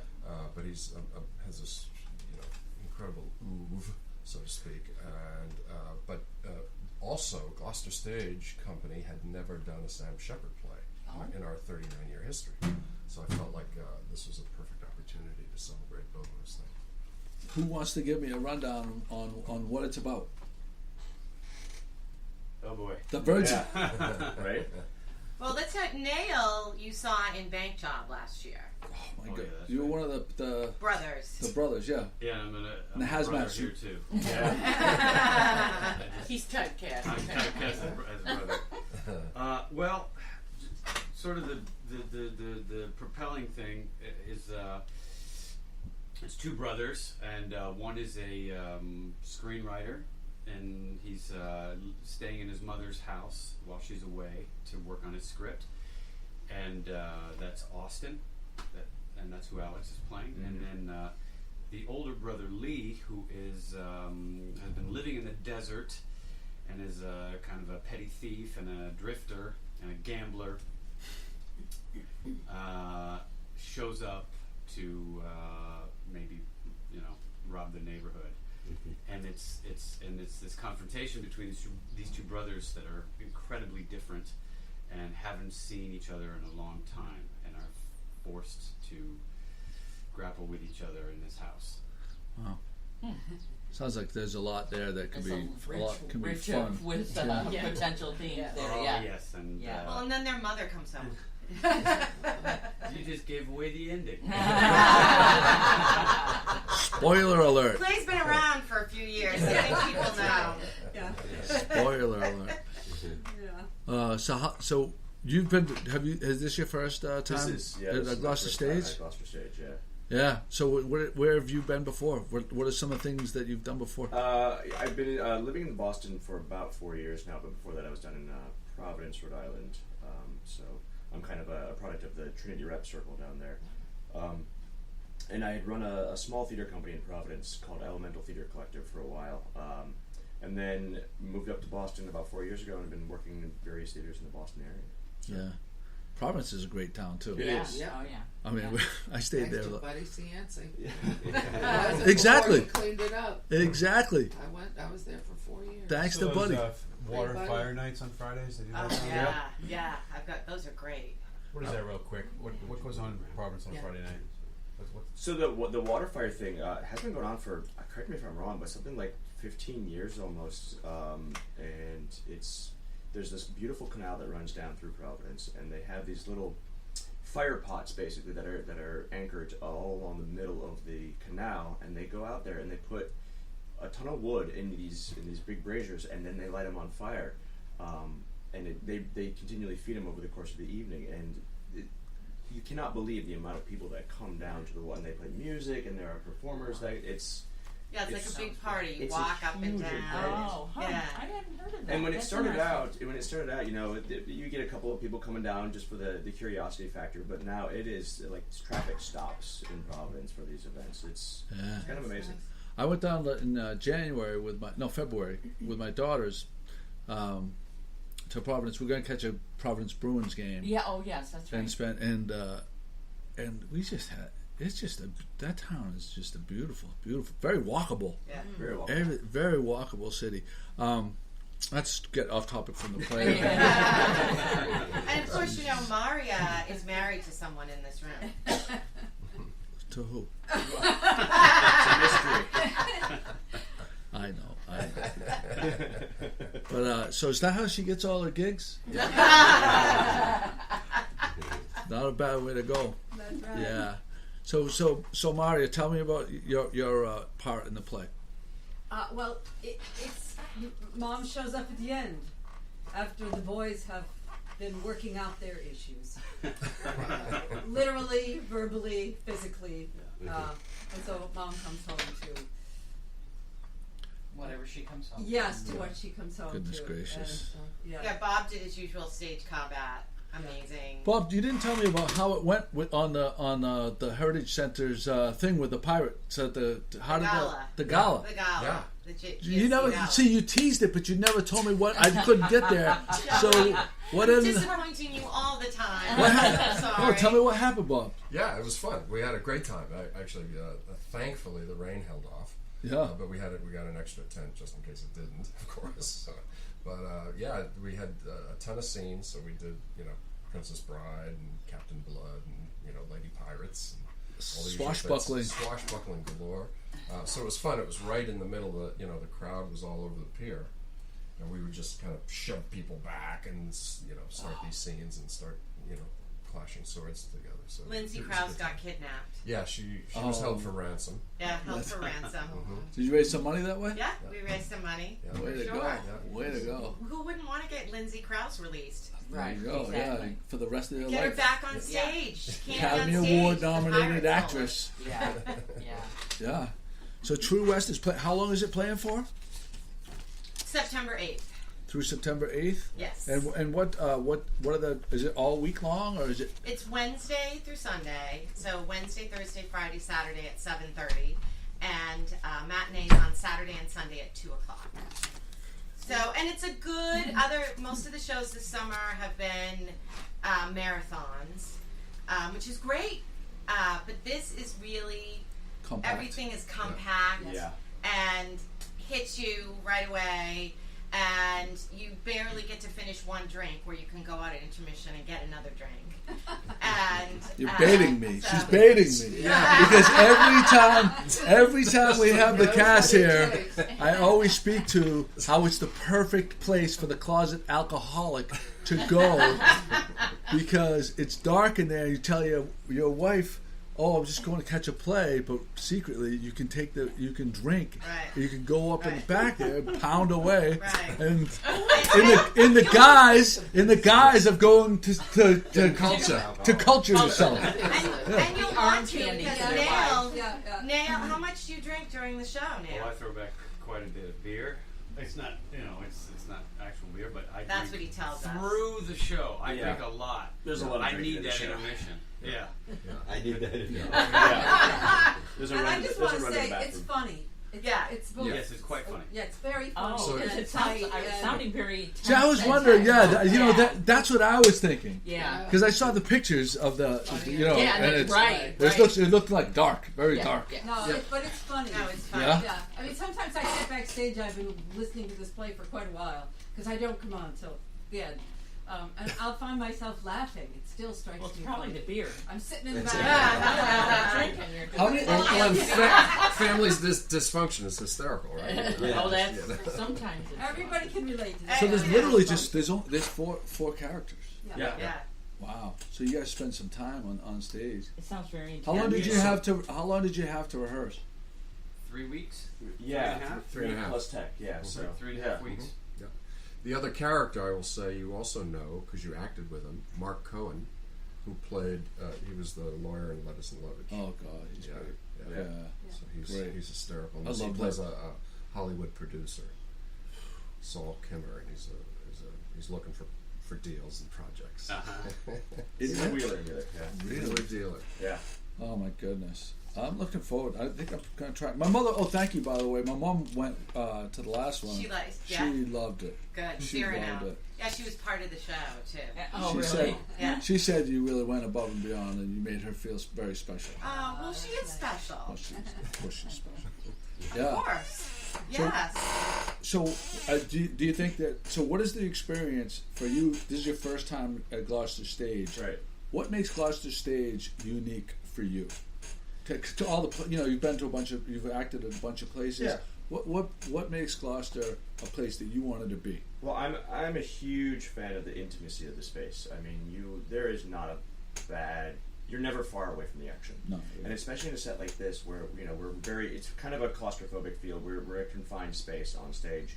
But he's has this incredible oeuvre, so to speak, and but also Gloucester Stage Company had never done a Sam Shepard play in our 39-year history, so I felt like this was a perfect opportunity to celebrate both of those things. Who wants to give me a rundown on what it's about? Oh boy. The Virgin. Yeah. Right? Well, let's have Nail you saw in Bank Job last year. Oh my Oh, God! yeah, that's You were right. one of the Brothers. brothers, yeah. Yeah, I'm And the a hazmat brother suit. here too. Yeah. He's typecast. I'm typecast as a brother. Well, sort of the propelling thing is it's two brothers, and one is a screenwriter, and he's staying in his mother's house while she's away to work on his script, and that's Austin, and that's who Alex is playing, and then the older brother Lee, who is has been living in the desert and is kind of a petty thief and a drifter and a gambler, shows up to maybe rob the neighborhood, and it's this confrontation between these two brothers that are incredibly different and haven't seen each other in a long time and are forced to grapple with each other in this house. Wow. Sounds like there's a lot there that could There's be a lot can be rich fun. with potential themes there. Oh Yeah. yes, and Yeah. Well, and then their mother comes home. you just gave away the ending. Spoiler alert! Play's been around for a few years. I think people know. Spoiler alert! So you've been? Is this your first time This is at Gloucester Stage? At Gloucester Stage, yeah. Yeah. So where have you been before? What are some of the things that you've done before? I've been living in Boston for about 4 years now, but before that I was down in Providence, Rhode Island. So I'm kind of a product of the Trinity Rep Circle down there. And I had run a small theater company in Providence called Elemental Theater Collective for a while. and then moved up to Boston about 4 years ago, and have been working in various theaters in the Boston area. Yeah. Providence is a great town too. It is. Yeah. Oh yeah. I mean, I stayed there. Buddy Cianci. Yeah. Exactly. Before we cleaned it up. Exactly. I was there for 4 years. Thanks So to Buddy. Water Hey, and buddy. fire nights on Fridays. They do that. Oh yeah. I've got those are great. What is that, real quick? What goes on in Providence on Friday night? What? So the water fire thing has been going on for, correct me if I'm wrong, but something like 15 years almost, and there's this beautiful canal that runs down through Providence, and they have these little fire pots basically that are anchored all along the middle of the canal, and they go out there and they put a ton of wood in these big braziers, and then they light them on fire, and they continually feed them over the course of the evening, and you cannot believe the amount of people that come down to the one. They play music, and there are performers. It's like a big party. You it's a walk up and huge down. event. Oh, huh. Yeah. I hadn't heard of that. And when it That's started interesting. out, you know, you get a couple of people coming down just for the curiosity factor. But now it is like traffic stops in Providence for these events. It's kind of amazing. I went down in February with my daughters to Providence. We're going to catch a Providence Bruins game. Yeah. Oh yes, that's right. And we just had. It's just that town is just a beautiful, very walkable. Yeah. Very walkable. Very walkable city. Let's get off topic from the play. And of course, you know, Maria is married to someone in this room. To who? It's a mystery. I know. But so is that how she gets all her gigs? Not a bad way to go. That's right. Yeah. So Maria, tell me about your part in the play. Well, it's Mom shows up at the end after the boys have been working out their issues, literally, verbally, physically, and so Mom comes home to Whatever she comes home. yes to what she comes home Goodness to. gracious. And, Yeah, Bob did his usual stage combat. Amazing. Bob, you didn't tell me about how it went on the Heritage Center's thing with the pirates at the gala. The gala. Yeah. You never you teased it, but you never told me what. I couldn't get there. So what ended? Disappointing you all the time. What I'm happened? sorry. No, tell me what happened, Bob. Yeah, it was fun. We had a great time. Actually, thankfully, the rain held off. Yeah. But we got an extra tent just in case it didn't, of course. But we had a ton of scenes. So we did, Princess Bride and Captain Blood and Lady Pirates and all the swashbuckling galore. So it was fun. It was right in the middle of the crowd was all over the pier, and we would just kind of shove people back and start these scenes and start clashing swords together. So Lindsay Krause got kidnapped. Yeah, she was held for ransom. Yeah, held for ransom. Did you raise some money that way? Yeah, we raised some money. Yeah. Way to Sure. go! Yeah. Way to go! Who wouldn't want to get Lindsay Krause released? Right. There you go. Exactly. Yeah, for the rest of your Get her life. back on stage. She can't Academy be on stage. Award The nominated Pirates actress. Yeah. Yeah. Yeah. So True West is how long is it playing for? solo. September 8th. Through September 8th. Yes. And what are the? Is it all week long or is it? It's Wednesday through Sunday. So Wednesday, Thursday, Friday, Saturday at 7:30, and matinees on Saturday and Sunday at 2:00. So, and it's a good most of the shows this summer have been marathons, which is great. But this is really Compact. everything is compact Yeah. and hits you right away. And you barely get to finish one drink where you can go out at intermission and get another drink. And You're baiting me. so- She's baiting me. Because every time we have the cast here, I always speak to how it's the perfect place for the closet alcoholic to go because it's dark in there. You tell your wife, "Oh, I'm just going to catch a play," but secretly you can drink. Right. You can go up in the back there, pound away, Right. and in the guise of going to culture yourself. And you'll want to candy. because Yeah. Nail, how much do you drink during the show, Nail? Well, I throw back quite a bit of beer. It's not, it's not actual beer, but I That's what drink he tells us. through the show. I Yeah. drink a lot. There's a lot of I drinking need in the that show. intermission. Yeah. I need that. And There's a I run. just There's want a to run say to the it's bathroom. funny It's, Yeah. It's both. Yes, it's quite funny. Yeah, it's very funny. Oh, and because it tight sounds. I was and- sounding very. Tense See, I was and wondering, tense. yeah, that's what I was thinking. Yeah. Because I saw the pictures of the, Yeah, and that's it's, right. it looked like dark, very dark. Yeah. No, but it's funny. No, it's funny. Yeah? Yeah. I mean, sometimes I sit backstage. I've been listening to this play for quite a while because I don't come on until the end. And I'll find myself laughing. It still strikes Well, it's me probably funny. the beer. I'm sitting in the That's back. Drinking, you're How many? Well, families' dysfunction is hysterical, right? Oh, that's sometimes. It's Everybody can relate to that. So there's literally just there's four characters. Yeah. Yeah. Wow. So you guys spent some time on stage. It sounds very intense. How long did you have to rehearse? 3 weeks. Yeah, 3.5 plus tech. Yeah, so 3.5 weeks. Yeah. The other character, I will say, you also know because you acted with him, Mark Cohen, who played. He was the lawyer in Lettuce and Lovage. Oh God, he's Yeah. great. Yeah. Yeah. So Great. he's hysterical. I He love plays that. a Hollywood producer, Saul Kimmer, and he's looking for deals and projects. He's a wheeler dealer. Yeah. Wheeler dealer. Yeah. Oh my goodness. I'm looking forward. I think I'm gonna try. My mother. Oh, thank you. By the way, my mom went to the last one. She likes. Yeah. She loved it. Good. She Zero loved now. it. Yeah, she was part of the show too. Oh, She really? said. Yeah. She said you really went above and beyond, and you made her feel very special. Oh well, she is special. Oh, of course she's special. Of Yeah. course. So- Yes. So, do you think that? So, what is the experience for you? This is your first time at Gloucester Stage. Right. What makes Gloucester Stage unique for you? To all the you've acted at a bunch of places. Yeah. What makes Gloucester a place that you wanted to be? Well, I'm a huge fan of the intimacy of the space. I mean, there is not a bad. You're never far away from the action. No. And especially in a set like this, where it's kind of a claustrophobic feel. We're a confined space on stage.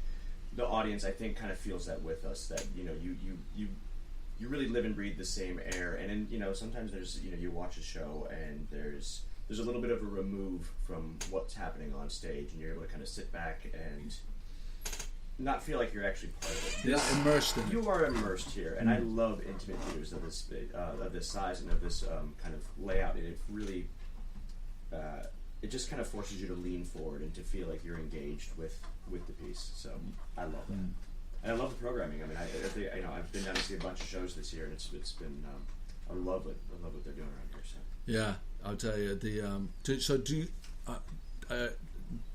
The audience, I think, kind of feels that with us. That you really live and breathe the same air. And then sometimes there's you watch a show and there's a little bit of a remove from what's happening on stage, and you're able to kind of sit back and not feel like you're actually part of it. Yeah, immersed in it. You are immersed here, and I love intimate theaters of this size and of this kind of layout. And it really, it just kind of forces you to lean forward and to feel like you're engaged with the piece. So I love that, and I love the programming. I mean, I've been down to see a bunch of shows this year, and it's been I love it. I love what they're doing around here. So Yeah, I'll tell you.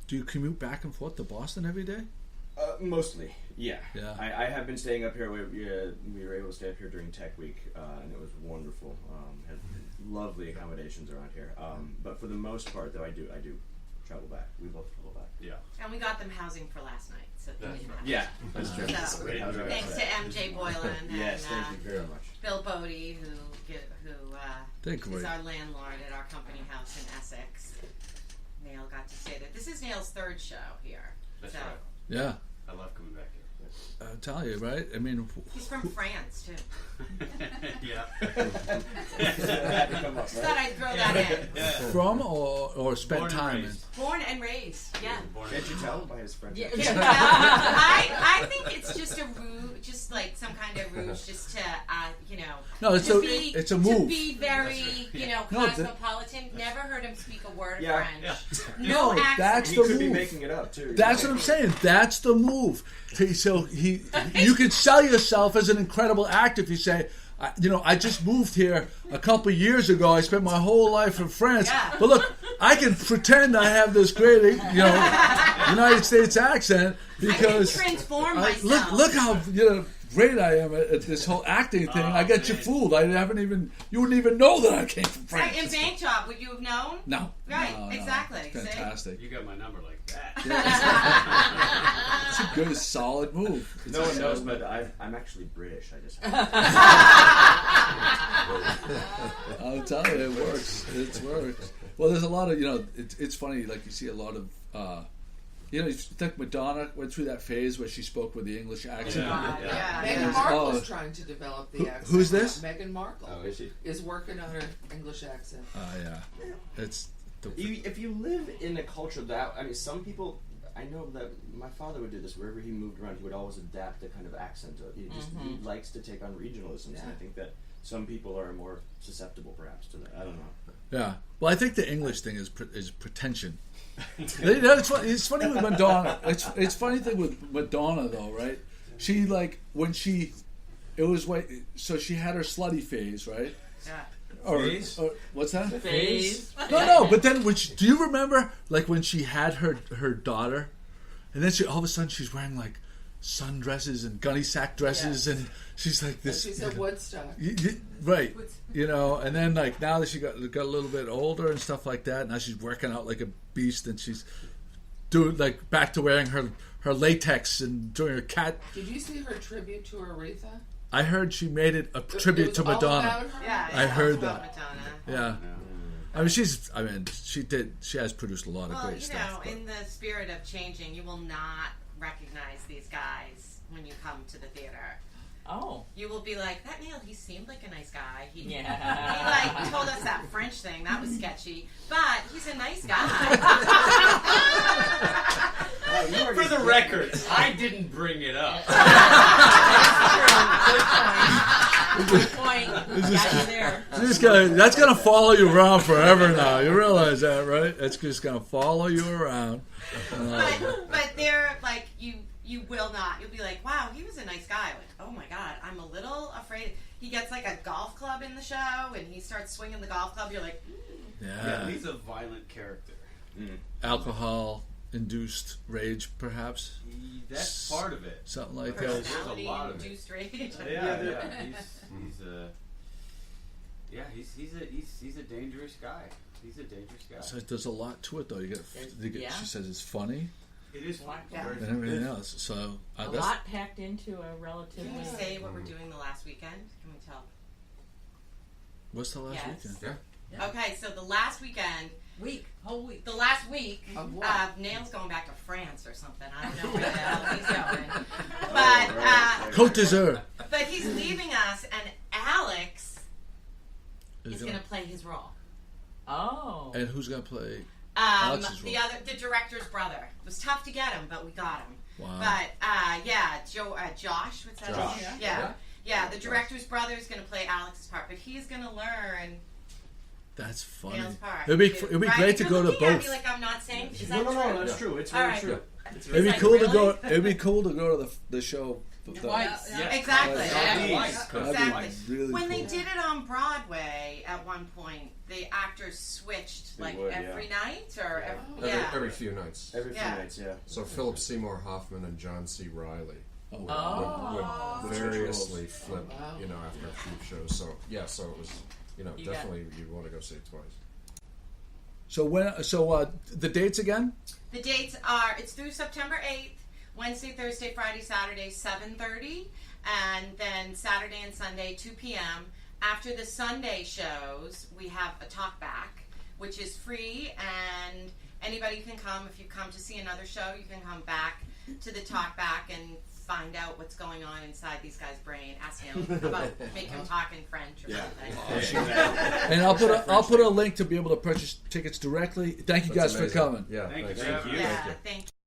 Do you commute back and forth to Boston every day? mostly, yeah. Yeah. I have been staying up here. We were able to stay up here during Tech Week, and it was wonderful. Had lovely accommodations around here. But for the most part, though, I do travel back. We both travel back. Yeah. And we got them housing for last night, so they didn't have to. Yeah, that's true. So, Great. thanks to MJ Boylan and Yes, thank you very much. Bill Bodie, who They're is great. our landlord at our company house in Essex. Neil got to stay there. This is Neil's third show here. That's so. right. Yeah, I love coming back here. I'll tell you, right? I mean, He's from France too. Yeah. Just thought I'd throw that in. from or spent Born and time in? raised. Born and raised, yeah. Born and Can't you raised. tell by his French? Yeah, accent? I think it's just a rouge, just like some kind of rouge, just to No, it's to a be, it's a to move. be very No, cosmopolitan. Never heard him speak a word of Yeah. French. Yeah. No accent. that's He the could be move. making it up too. That's what I'm saying. That's the move. So you could sell yourself as an incredible actor if you say, I just moved here a couple years ago. I spent my whole life in France, Yeah. but look, I can pretend I have this great, United States accent because I can transform myself. look how great I am at this whole acting thing. I got you fooled. You wouldn't even know that I came from Right, France. in Bank Job, would you have known? No, Right, no, exactly. It's fantastic. You got my number like that. It's a good, solid move. It's No a one knows, solid but I'm actually British. I just. I'll tell you, it works. It works. Well, there's a lot of, it's funny, like you see a lot of, you think Madonna went through that phase where she spoke with the English accent. Yeah. Meghan Yeah. Markle's Oh. trying to develop the accent. who's this? Meghan Markle. Oh, is she? Is working on her English accent. Yeah. It's the, If you live in a culture that, I mean, some people, I know that my father would do this. Wherever he moved around, he would always adapt a kind of accent. He likes to take on regionalisms, and I think that some people are more susceptible, perhaps, to that. I don't know. Yeah. Well, I think the English thing is pretension. It's funny with Madonna. It's funny thing with Madonna though, right? She so she had her slutty phase, right? Yeah. Phase? Or what's that? Phase. No. But then do you remember like when she had her daughter, and then all of a sudden she's wearing like sundresses and gunny sack dresses, and she's like this. She's at Woodstock. Right. And then like now that she got a little bit older and stuff like that, now she's working out like a beast, and she's doing like back to wearing her latex and doing her cat. Did you see her tribute to Aretha? I heard she made it a tribute to Madonna. All about her? Yeah, I heard about that. Madonna. Yeah. She has produced a lot of Well, great stuff. But in the spirit of changing, you will not recognize these guys when you come to the theater. Oh. You will be like, that Neil, he seemed like a nice guy. He Yeah. like told us that French thing. That was sketchy. But he's a nice guy. For the record, I didn't bring it up. Good point. Got you there. That's gonna follow you around forever now. You realize that, right? That's just gonna follow you around. But they're like, you will not. You'll be like, wow, he was a nice guy. Like, oh my God, I'm a little afraid. He gets like a golf club in the show, and he starts swinging the golf club. You're like, Yeah, he's a violent character. Alcohol-induced rage, perhaps. That's part of it. Something like that. personality-induced rage. He's a dangerous guy. He's a dangerous guy. So there's a lot to it, though. She says it's funny. It is fun. And everything else. So a lot packed into a relatively. Can we say what we're doing the last weekend? Can we tell? What's the last weekend? Yeah. Okay, so the last weekend. Whole week. The last week, of what? Nail's going back to France or something. I don't know where the hell he's going. But Côte d'Azur. But he's leaving us, and Alex is going to play his role. Oh. And who's going to play Alex's role? The director's brother. It was tough to get him, but we got him. Wow. But Josh. What's that? Josh. Yeah. The director's brother is going to play Alex's part, but he's going to learn. That's funny. Nail's part. It'd be great to go to both. At me like I'm not saying. Is that No, true? that's true. It's very true. It'd be cool to go. It'd be cool to go to the show. Twice. Yeah. Exactly. Exactly. Really when cool. they did it on Broadway at one point, the actors switched every night or every few nights. Every few nights, yeah. So Philip Seymour Hoffman and John C. Reilly would variously flip, after a few shows. So so it was, definitely you'd want to go see it twice. So the dates again? The dates it's through September 8th, Wednesday, Thursday, Friday, Saturday, 7:30, and then Saturday and Sunday, 2 p.m. After the Sunday shows, we have a talk back, which is free, and anybody can come. If you come to see another show, you can come back to the talk back and find out what's going on inside these guys' brain. Ask him about, make him talk in French or something. And I'll put a link to be able to purchase tickets directly. Thank you guys for coming. Yeah, thank you. Yeah, thank you.